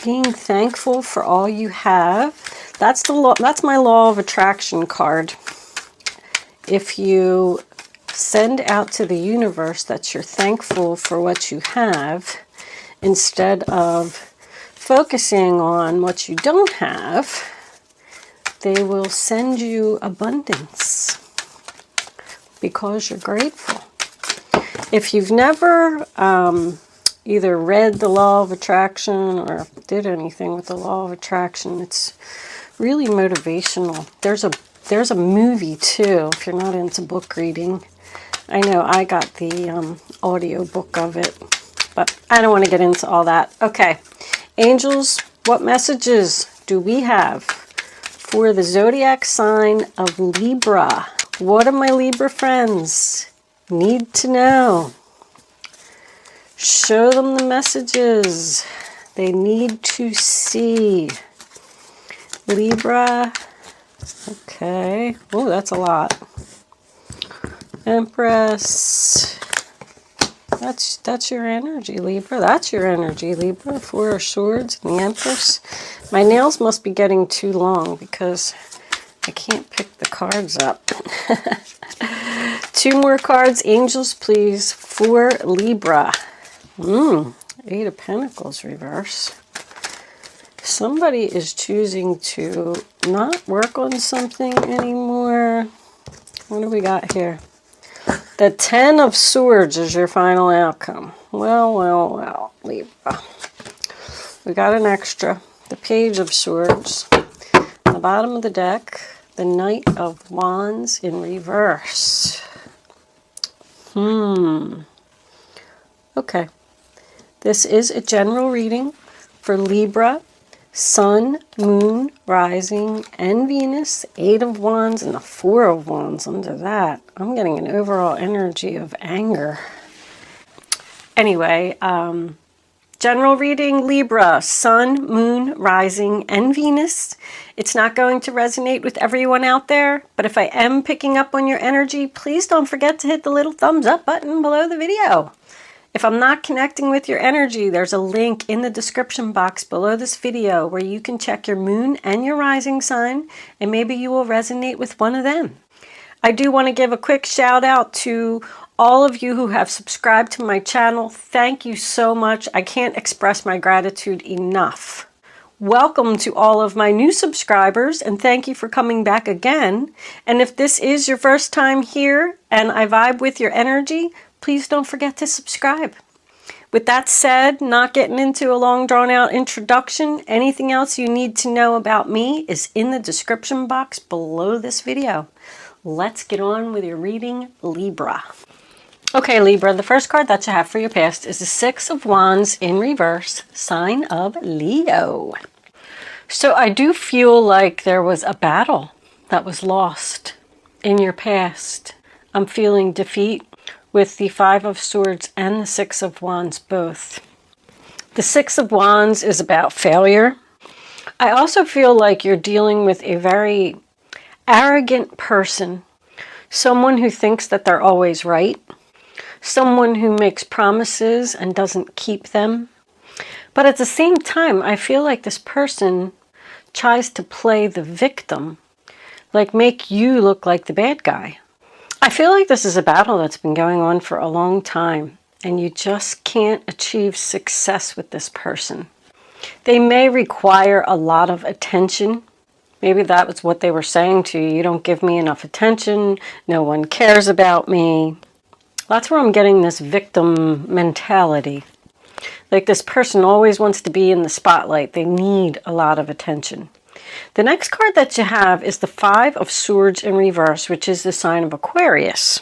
Being thankful for all you have. That's the law. That's my law of attraction card. If you send out to the universe that you're thankful for what you have, instead of focusing on what you don't have, they will send you abundance because you're grateful. If you've never either read the law of attraction or did anything with the law of attraction, it's really motivational. There's a movie too, if you're not into book reading. I know I got the audio book of it, but I don't want to get into all that. Okay, angels, what messages do we have for the zodiac sign of Libra? What do my Libra friends need to know? Show them the messages they need to see. Libra. Okay. Oh, that's a lot. Empress. That's your energy, Libra. That's your energy, Libra. Four of Swords and the Empress. My nails must be getting too long because I can't pick the cards up. 2 more cards, angels, please, for Libra. Eight of Pentacles reverse. Somebody is choosing to not work on something anymore. What do we got here? The 10 of Swords is your final outcome. Well, Libra. We got an extra. The Page of Swords. On the bottom of the deck, the Knight of Wands in reverse. Okay. This is a general reading for Libra, Sun, Moon, Rising, and Venus. 8 of Wands and the 4 of Wands under that. I'm getting an overall energy of anger. Anyway, general reading, Libra, Sun, Moon, Rising, and Venus. It's not going to resonate with everyone out there, but if I am picking up on your energy, please don't forget to hit the little thumbs up button below the video. If I'm not connecting with your energy, there's a link in the description box below this video where you can check your moon and your rising sign, and maybe you will resonate with one of them. I do want to give a quick shout out to all of you who have subscribed to my channel. Thank you so much. I can't express my gratitude enough. Welcome to all of my new subscribers, and thank you for coming back again. And if this is your first time here and I vibe with your energy, please don't forget to subscribe. With that said, not getting into a long drawn out introduction, anything else you need to know about me is in the description box below this video. Let's get on with your reading, Libra. Okay, Libra, the first card that you have for your past is the 6 of Wands in reverse, sign of Leo. So I do feel like there was a battle that was lost in your past. I'm feeling defeat with the 5 of Swords and the 6 of Wands both. The 6 of Wands is about failure. I also feel like you're dealing with a very arrogant person, someone who thinks that they're always right, someone who makes promises and doesn't keep them. But at the same time, I feel like this person tries to play the victim, like make you look like the bad guy. I feel like this is a battle that's been going on for a long time, and you just can't achieve success with this person. They may require a lot of attention. Maybe that was what they were saying to you. You don't give me enough attention. No one cares about me. That's where I'm getting this victim mentality. Like this person always wants to be in the spotlight. They need a lot of attention. The next card that you have is the 5 of Swords in reverse, which is the sign of Aquarius.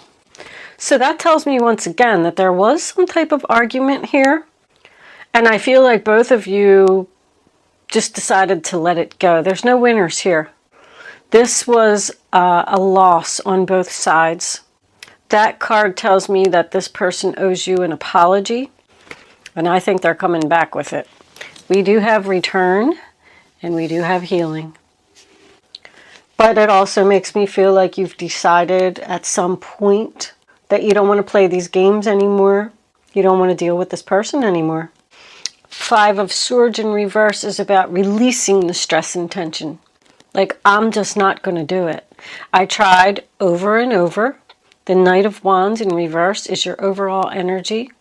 So that tells me once again that there was some type of argument here. And I feel like both of you just decided to let it go. There's no winners here. This was a loss on both sides. That card tells me that this person owes you an apology. And I think they're coming back with it. We do have return. And we do have healing. But it also makes me feel like you've decided at some point that you don't want to play these games anymore. You don't want to deal with this person anymore. Five of Swords in reverse is about releasing the stress and tension. Like, I'm just not going to do it. I tried over and over. The Knight of Wands in reverse is your overall energy.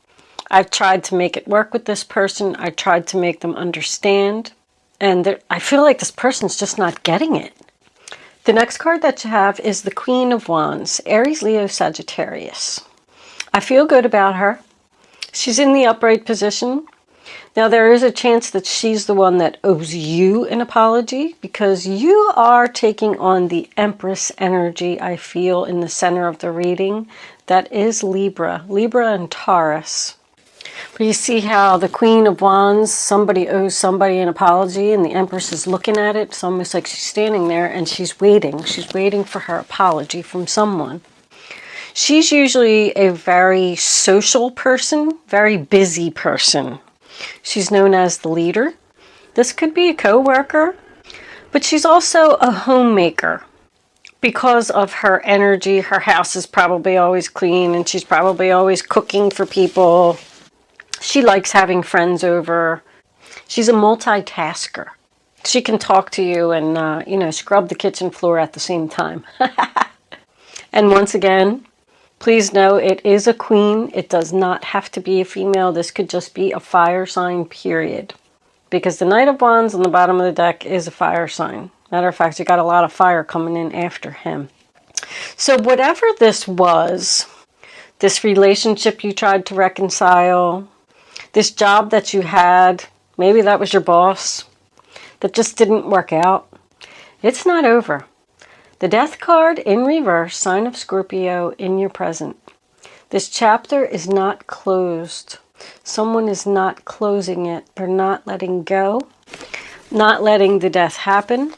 I've tried to make it work with this person. I tried to make them understand. And I feel like this person's just not getting it. The next card that you have is the Queen of Wands, Aries, Leo, Sagittarius. I feel good about her. She's in the upright position. Now, there is a chance that she's the one that owes you an apology because you are taking on the Empress energy, I feel, in the center of the reading. That is Libra and Taurus. But you see how the Queen of Wands, somebody owes somebody an apology and the Empress is looking at it. It's almost like she's standing there and she's waiting. She's waiting for her apology from someone. She's usually a very social person, very busy person. She's known as the leader. This could be a co-worker, but she's also a homemaker. Because of her energy, her house is probably always clean and she's probably always cooking for people. She likes having friends over. She's a multitasker. She can talk to you and, scrub the kitchen floor at the same time. And once again, please know it is a queen. It does not have to be a female. This could just be a fire sign, period. Because the Knight of Wands on the bottom of the deck is a fire sign. Matter of fact, you got a lot of fire coming in after him. So whatever this was, this relationship you tried to reconcile, this job that you had, maybe that was your boss, that just didn't work out, it's not over. The Death card in reverse, sign of Scorpio, in your present. This chapter is not closed. Someone is not closing it. They're not letting go, not letting the death happen.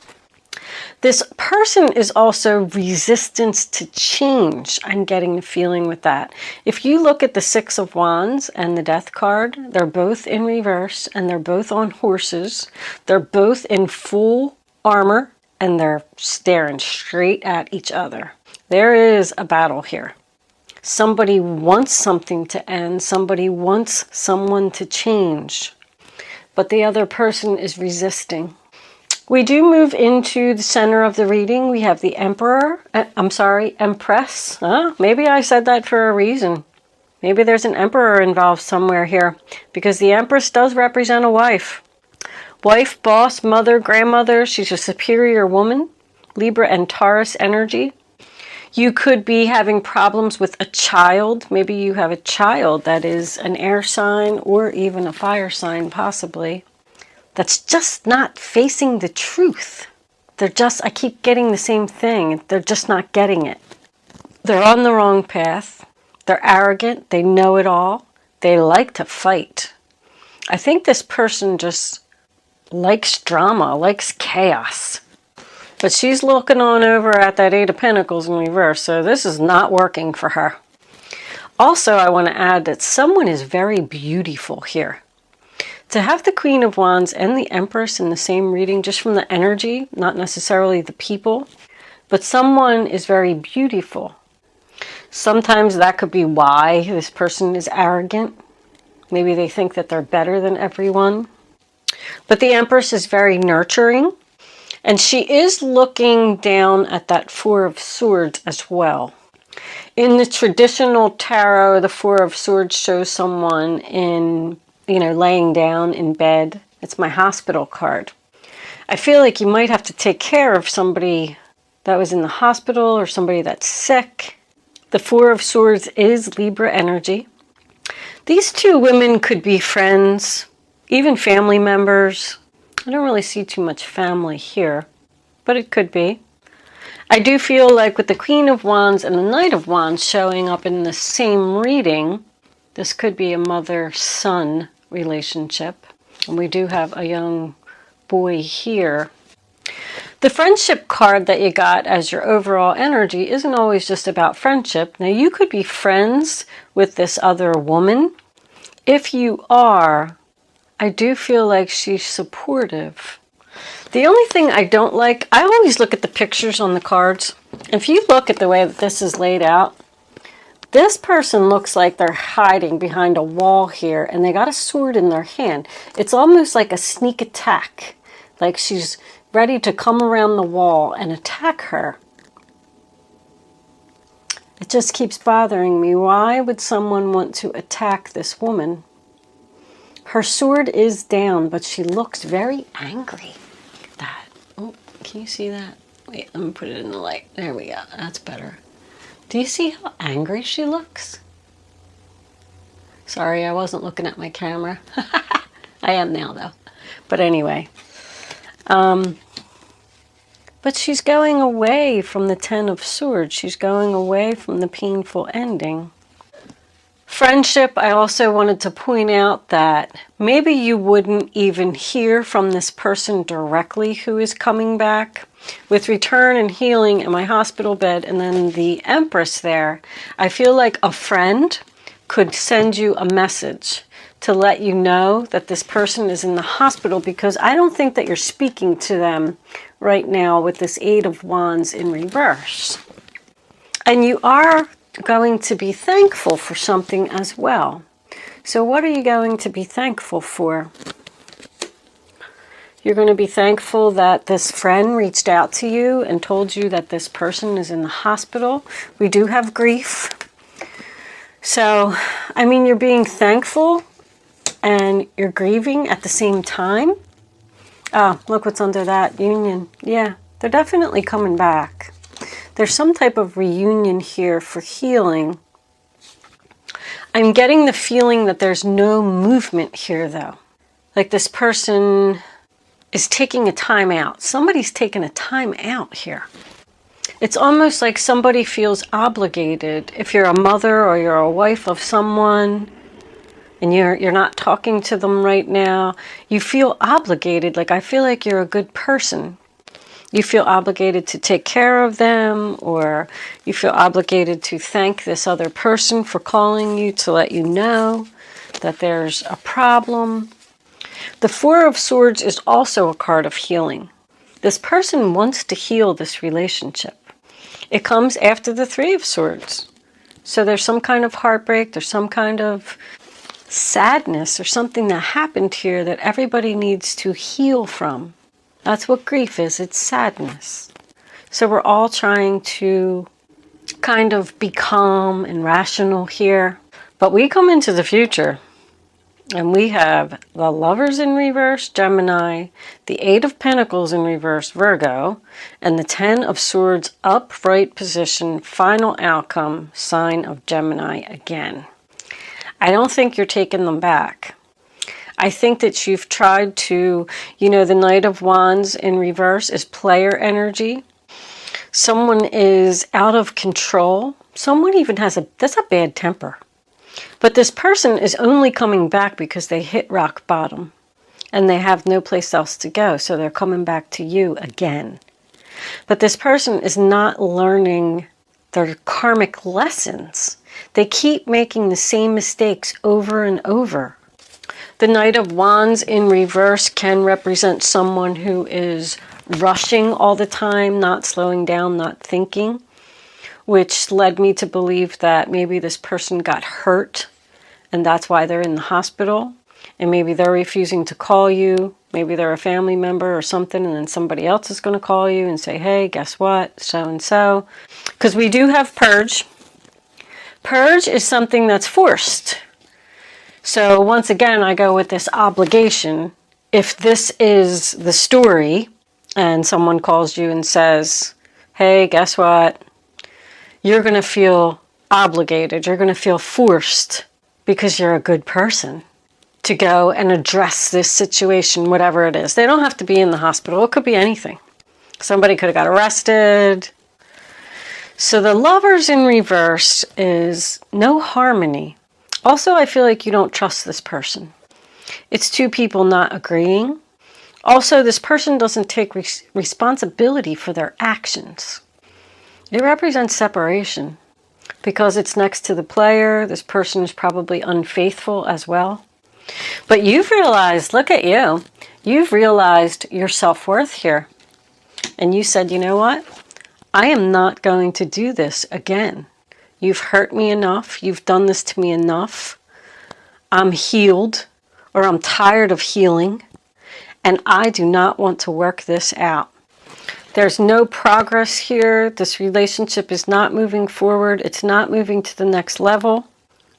This person is also resistance to change. I'm getting the feeling with that. If you look at the Six of Wands and the Death card, they're both in reverse and they're both on horses. They're both in full armor. And they're staring straight at each other. There is a battle here. Somebody wants something to end. Somebody wants someone to change. But the other person is resisting. We do move into the center of the reading. We have the Empress. Maybe I said that for a reason. Maybe there's an emperor involved somewhere here. Because the Empress does represent a wife. Wife, boss, mother, grandmother, she's a superior woman. Libra and Taurus energy. You could be having problems with a child. Maybe you have a child that is an air sign or even a fire sign, possibly. That's just not facing the truth. I keep getting the same thing. They're just not getting it. They're on the wrong path. They're arrogant. They know it all. They like to fight. I think this person just likes drama, likes chaos. But she's looking on over at that Eight of Pentacles in reverse, so this is not working for her. Also, I want to add that someone is very beautiful here. To have the Queen of Wands and the Empress in the same reading, just from the energy, not necessarily the people, but someone is very beautiful. Sometimes that could be why this person is arrogant. Maybe they think that they're better than everyone. But the Empress is very nurturing, and she is looking down at that Four of Swords as well. In the traditional tarot, the Four of Swords shows someone laying down in bed. It's my hospital card. I feel like you might have to take care of somebody that was in the hospital or somebody that's sick. The Four of Swords is Libra energy. These two women could be friends, even family members. I don't really see too much family here, but it could be. I do feel like with the Queen of Wands and the Knight of Wands showing up in the same reading, this could be a mother-son relationship. And we do have a young boy here. The friendship card that you got as your overall energy isn't always just about friendship. Now, you could be friends with this other woman. If you are, I do feel like she's supportive. The only thing I don't like, I always look at the pictures on the cards. If you look at the way that this is laid out, This person looks like they're hiding behind a wall here, and they got a sword in their hand. It's almost like a sneak attack, like she's ready to come around the wall and attack her. It just keeps bothering me. Why would someone want to attack this woman? Her sword is down, but she looks very angry. Look at that. Oh, can you see that? Wait, let me put it in the light. There we go. That's better. Do you see how angry she looks? Sorry, I wasn't looking at my camera. I am now, though. But anyway. But she's going away from the Ten of Swords. She's going away from the painful ending. Friendship, I also wanted to point out that maybe you wouldn't even hear from this person directly who is coming back. With return and healing in my hospital bed and then the Empress there, I feel like a friend could send you a message to let you know that this person is in the hospital, because I don't think that you're speaking to them right now with this Eight of Wands in reverse. And you are going to be thankful for something as well. So what are you going to be thankful for? You're going to be thankful that this friend reached out to you and told you that this person is in the hospital. We do have grief. So, I mean, you're being thankful and you're grieving at the same time. Oh, look what's under that union. Yeah, they're definitely coming back. There's some type of reunion here for healing. I'm getting the feeling that there's no movement here, though. Like this person is taking a time out. Somebody's taking a time out here. It's almost like somebody feels obligated. If you're a mother or you're a wife of someone and you're not talking to them right now, you feel obligated. Like, I feel like you're a good person. You feel obligated to take care of them, or you feel obligated to thank this other person for calling you to let you know that there's a problem. The Four of Swords is also a card of healing. This person wants to heal this relationship. It comes after the Three of Swords. So there's some kind of heartbreak, there's some kind of sadness or something that happened here that everybody needs to heal from. That's what grief is, it's sadness. So we're all trying to kind of be calm and rational here. But we come into the future and we have the Lovers in reverse, Gemini, the Eight of Pentacles in reverse, Virgo, and the Ten of Swords upright position, final outcome, sign of Gemini again. I don't think you're taking them back. I think that you've tried to, the Knight of Wands in reverse is player energy. Someone is out of control. Someone even that's a bad temper. But this person is only coming back because they hit rock bottom and they have no place else to go. So they're coming back to you again. But this person is not learning their karmic lessons. They keep making the same mistakes over and over. The Knight of Wands in reverse can represent someone who is rushing all the time, not slowing down, not thinking, which led me to believe that maybe this person got hurt and that's why they're in the hospital. And maybe they're refusing to call you. Maybe they're a family member or something, and then somebody else is going to call you and say, hey, guess what? So-and-so. Because we do have purge. Purge is something that's forced. So once again, I go with this obligation. If this is the story and someone calls you and says, hey, guess what? You're going to feel obligated. You're going to feel forced because you're a good person to go and address this situation, whatever it is. They don't have to be in the hospital. It could be anything. Somebody could have got arrested. So the Lovers in reverse is no harmony. Also, I feel like you don't trust this person. It's two people not agreeing. Also, this person doesn't take responsibility for their actions. It represents separation because it's next to the player. This person is probably unfaithful as well. But you've realized, look at you, you've realized your self-worth here. And you said, you know what? I am not going to do this again. You've hurt me enough. You've done this to me enough. I'm healed, or I'm tired of healing, and I do not want to work this out. There's no progress here. This relationship is not moving forward. It's not moving to the next level.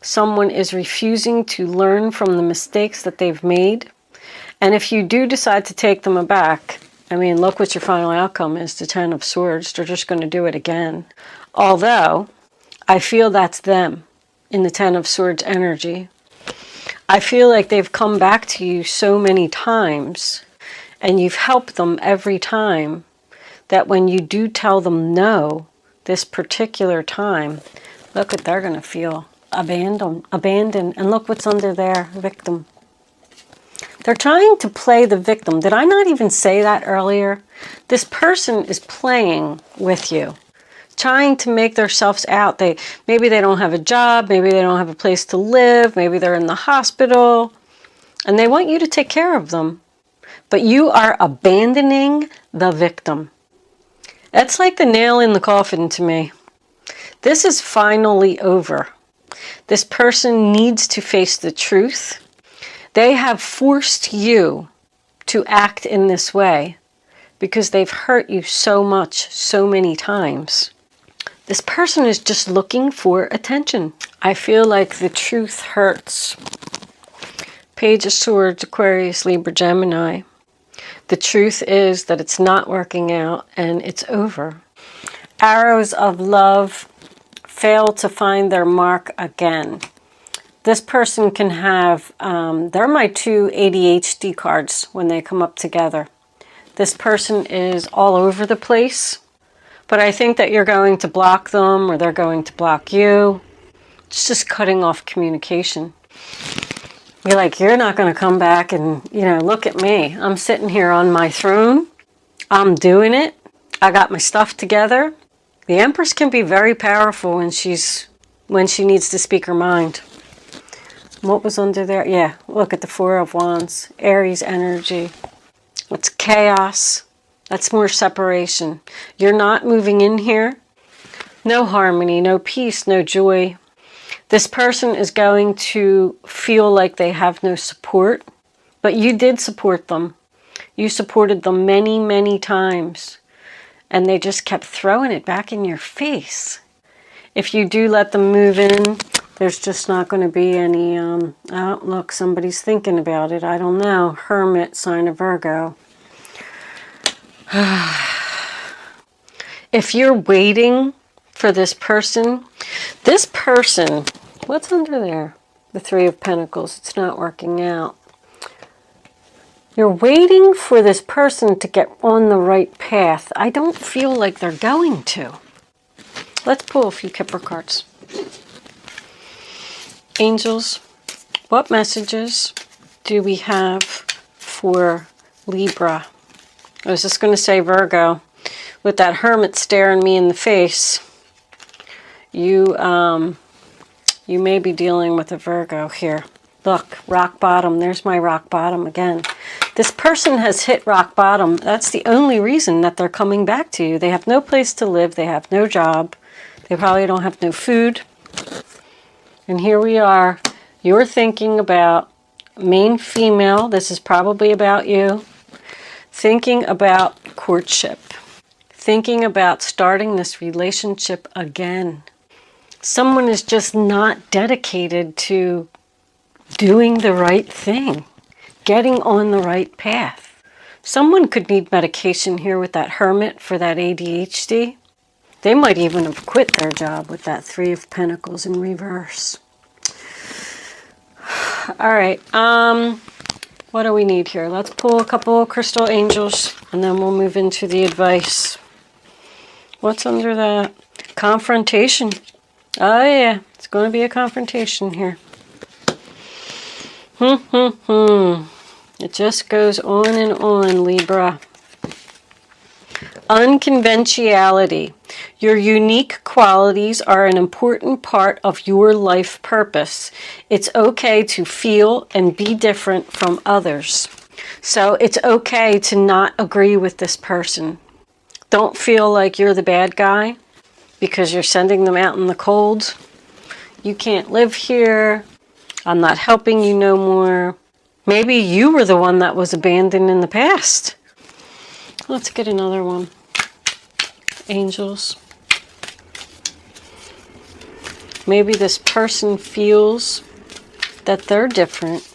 Someone is refusing to learn from the mistakes that they've made. And if you do decide to take them aback, I mean, look what your final outcome is, the Ten of Swords. They're just going to do it again. Although, I feel that's them in the Ten of Swords energy. I feel like they've come back to you so many times, and you've helped them every time, that when you do tell them no, this particular time, look what they're going to feel. Abandoned. And look what's under there, victim. They're trying to play the victim. Did I not even say that earlier? This person is playing with you, trying to make themselves out. Maybe they don't have a job, maybe they don't have a place to live, maybe they're in the hospital, and they want you to take care of them. But you are abandoning the victim. That's like the nail in the coffin to me. This is finally over. This person needs to face the truth. They have forced you to act in this way because they've hurt you so much, so many times. This person is just looking for attention. I feel like the truth hurts. Page of Swords, Aquarius, Libra, Gemini. The truth is that it's not working out and it's over. Arrows of love fail to find their mark again. This person can have, they're my two ADHD cards when they come up together. This person is all over the place, but I think that you're going to block them or they're going to block you. It's just cutting off communication. You're like, you're not going to come back and, look at me. I'm sitting here on my throne. I'm doing it. I got my stuff together. The Empress can be very powerful when she needs to speak her mind. What was under there? Yeah, look at the Four of Wands. Aries energy. It's chaos. That's more separation. You're not moving in here. No harmony, no peace, no joy. This person is going to feel like they have no support, but you did support them. You supported them many, many times, and they just kept throwing it back in your face. If you do let them move in, there's just not going to be any, oh, look, somebody's thinking about it. I don't know. Hermit, sign of Virgo. If you're waiting for this person, what's under there? The Three of Pentacles. It's not working out. You're waiting for this person to get on the right path. I don't feel like they're going to. Let's pull a few Kipper cards. Angels, what messages do we have for Libra? I was just going to say Virgo. With that Hermit staring me in the face, you may be dealing with a Virgo here. Look, rock bottom. There's my rock bottom again. This person has hit rock bottom. That's the only reason that they're coming back to you. They have no place to live. They have no job. They probably don't have no food. And here we are. You're thinking about main female. This is probably about you. Thinking about courtship. Thinking about starting this relationship again. Someone is just not dedicated to doing the right thing. Getting on the right path. Someone could need medication here with that Hermit for that ADHD. They might even have quit their job with that Three of Pentacles in reverse. All right. What do we need here? Let's pull a couple of crystal angels and then we'll move into the advice. What's under that? Confrontation. Oh yeah, it's going to be a confrontation here. It just goes on and on, Libra. Unconventionality. Your unique qualities are an important part of your life purpose. It's okay to feel and be different from others. So it's okay to not agree with this person. Don't feel like you're the bad guy. because you're sending them out in the cold. You can't live here. I'm not helping you no more. Maybe you were the one that was abandoned in the past. Let's get another one. Angels. Maybe this person feels that they're different.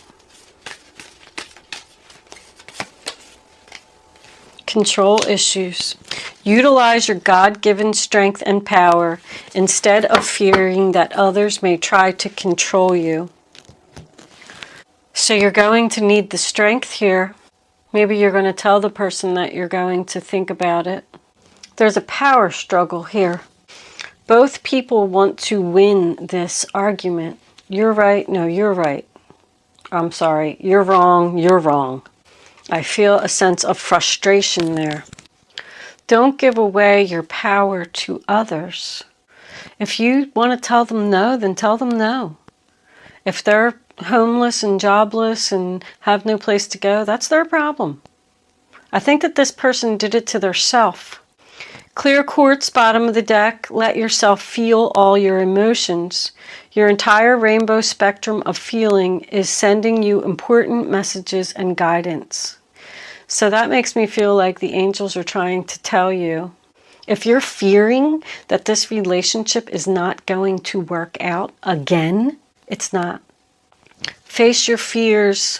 Control issues. Utilize your God-given strength and power instead of fearing that others may try to control you. So you're going to need the strength here. Maybe you're going to tell the person that you're going to think about it. There's a power struggle here. Both people want to win this argument. You're right. No, you're right. I'm sorry. You're wrong. You're wrong. I feel a sense of frustration there. Don't give away your power to others. If you want to tell them no, then tell them no. If they're homeless and jobless and have no place to go, that's their problem. I think that this person did it to their self. Clear quartz, bottom of the deck. Let yourself feel all your emotions. Your entire rainbow spectrum of feeling is sending you important messages and guidance. So that makes me feel like the angels are trying to tell you, if you're fearing that this relationship is not going to work out again, it's not. Face your fears.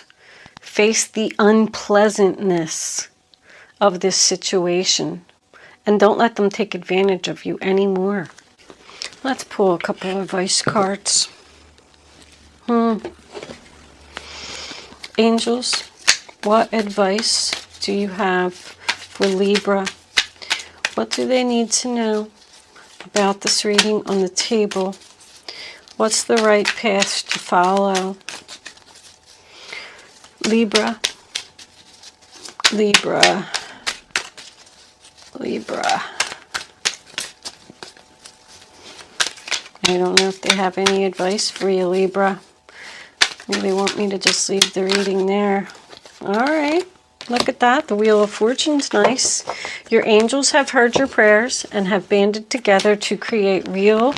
Face the unpleasantness of this situation. And don't let them take advantage of you anymore. Let's pull a couple of advice cards. Angels, what advice do you have for Libra? What do they need to know about this reading on the table? What's the right path to follow? Libra, Libra, Libra. I don't know if they have any advice for you, Libra. Maybe they want me to just leave the reading there. All right. Look at that. The Wheel of Fortune's nice. Your angels have heard your prayers and have banded together to create real,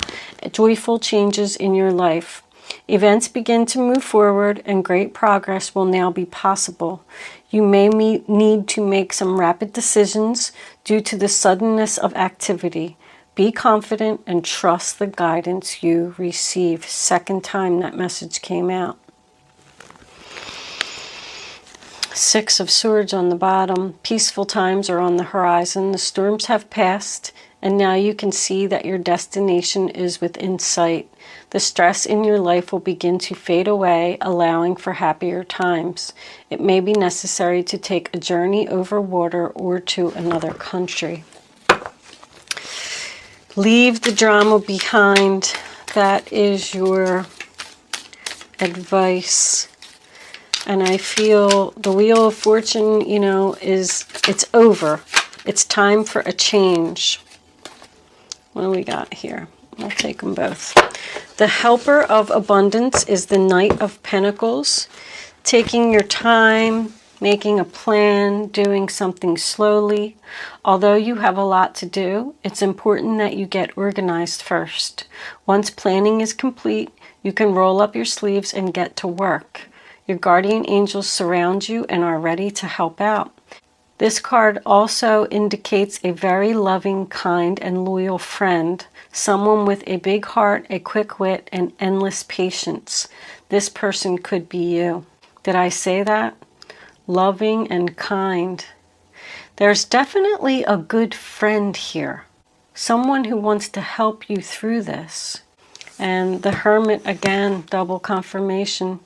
joyful changes in your life. Events begin to move forward and great progress will now be possible. You may need to make some rapid decisions due to the suddenness of activity. Be confident and trust the guidance you receive. Second time that message came out. Six of Swords on the bottom. Peaceful times are on the horizon. The storms have passed, and now you can see that your destination is within sight. The stress in your life will begin to fade away, allowing for happier times. It may be necessary to take a journey over water or to another country. Leave the drama behind. That is your advice. And I feel the Wheel of Fortune, it's over. It's time for a change. What do we got here? I'll take them both. The Helper of Abundance is the Knight of Pentacles. Taking your time, making a plan, doing something slowly. Although you have a lot to do, it's important that you get organized first. Once planning is complete, you can roll up your sleeves and get to work. Your guardian angels surround you and are ready to help out. This card also indicates a very loving, kind, and loyal friend. Someone with a big heart, a quick wit, and endless patience. This person could be you. Did I say that? Loving and kind. There's definitely a good friend here. Someone who wants to help you through this. And the Hermit, again, double confirmation.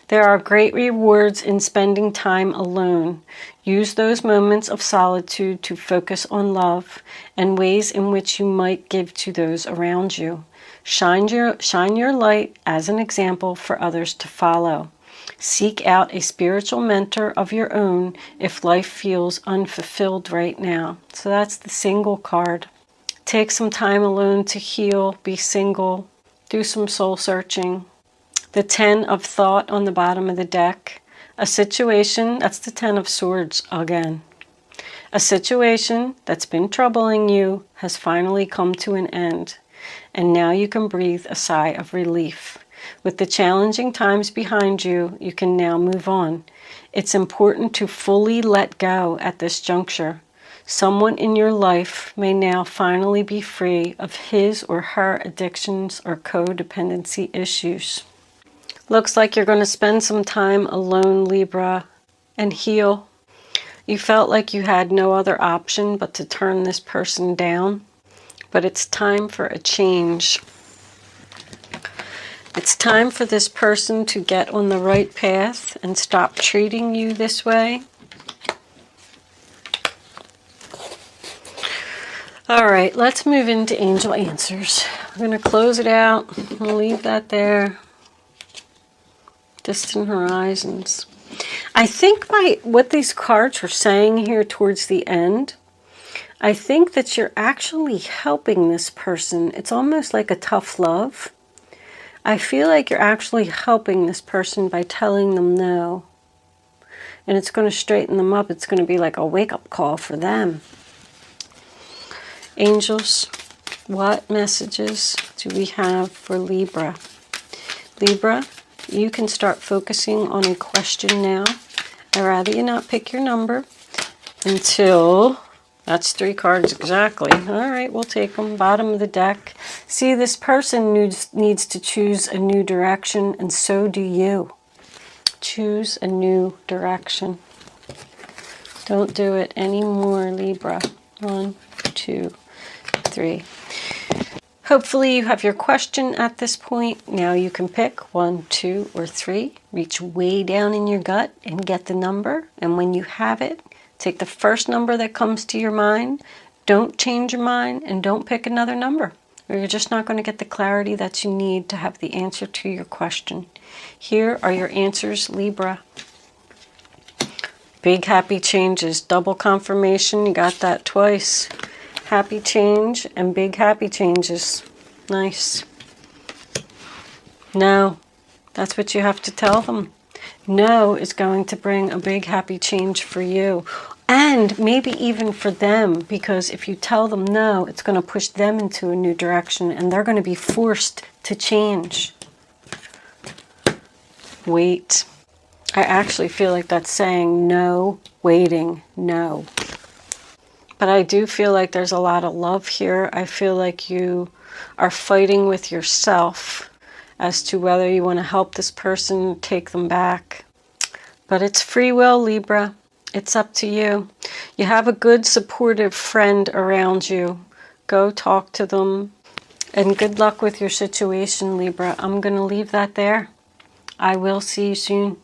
There are great rewards in spending time alone. Use those moments of solitude to focus on love and ways in which you might give to those around you. Shine your light as an example for others to follow. Seek out a spiritual mentor of your own if life feels unfulfilled right now. So that's the single card. Take some time alone to heal, be single, do some soul searching. The Ten of Thought on the bottom of the deck. A situation, that's the Ten of Swords again. A situation that's been troubling you has finally come to an end, and now you can breathe a sigh of relief. With the challenging times behind you, you can now move on. It's important to fully let go at this juncture. Someone in your life may now finally be free of his or her addictions or codependency issues. Looks like you're going to spend some time alone, Libra, and heal. You felt like you had no other option but to turn this person down, but it's time for a change. It's time for this person to get on the right path and stop treating you this way. All right, let's move into angel answers. We're going to close it out. We'll leave that there. Distant horizons. I think by what these cards are saying here towards the end, I think that you're actually helping this person. It's almost like a tough love. I feel like you're actually helping this person by telling them no. And it's going to straighten them up. It's going to be like a wake-up call for them. Angels, what messages do we have for Libra? Libra, you can start focusing on a question now. I'd rather you not pick your number until... That's 3 cards exactly. All right, we'll take them. Bottom of the deck. See, this person needs to choose a new direction, and so do you. Choose a new direction. Don't do it anymore, Libra. 1, 2, 3. Hopefully you have your question at this point. Now you can pick 1, 2, or 3. Reach way down in your gut and get the number. And when you have it, take the first number that comes to your mind. Don't change your mind and don't pick another number, or you're just not going to get the clarity that you need to have the answer to your question. Here are your answers, Libra. Big happy changes, double confirmation. You got that twice. Happy change and big happy changes. Nice. No, that's what you have to tell them. No is going to bring a big happy change for you. And maybe even for them, because if you tell them no, it's going to push them into a new direction and they're going to be forced to change. Wait. I actually feel like that's saying no, waiting, no. But I do feel like there's a lot of love here. I feel like you are fighting with yourself as to whether you want to help this person, take them back. But it's free will, Libra. It's up to you. You have a good, supportive friend around you. Go talk to them. And good luck with your situation, Libra. I'm going to leave that there. I will see you soon.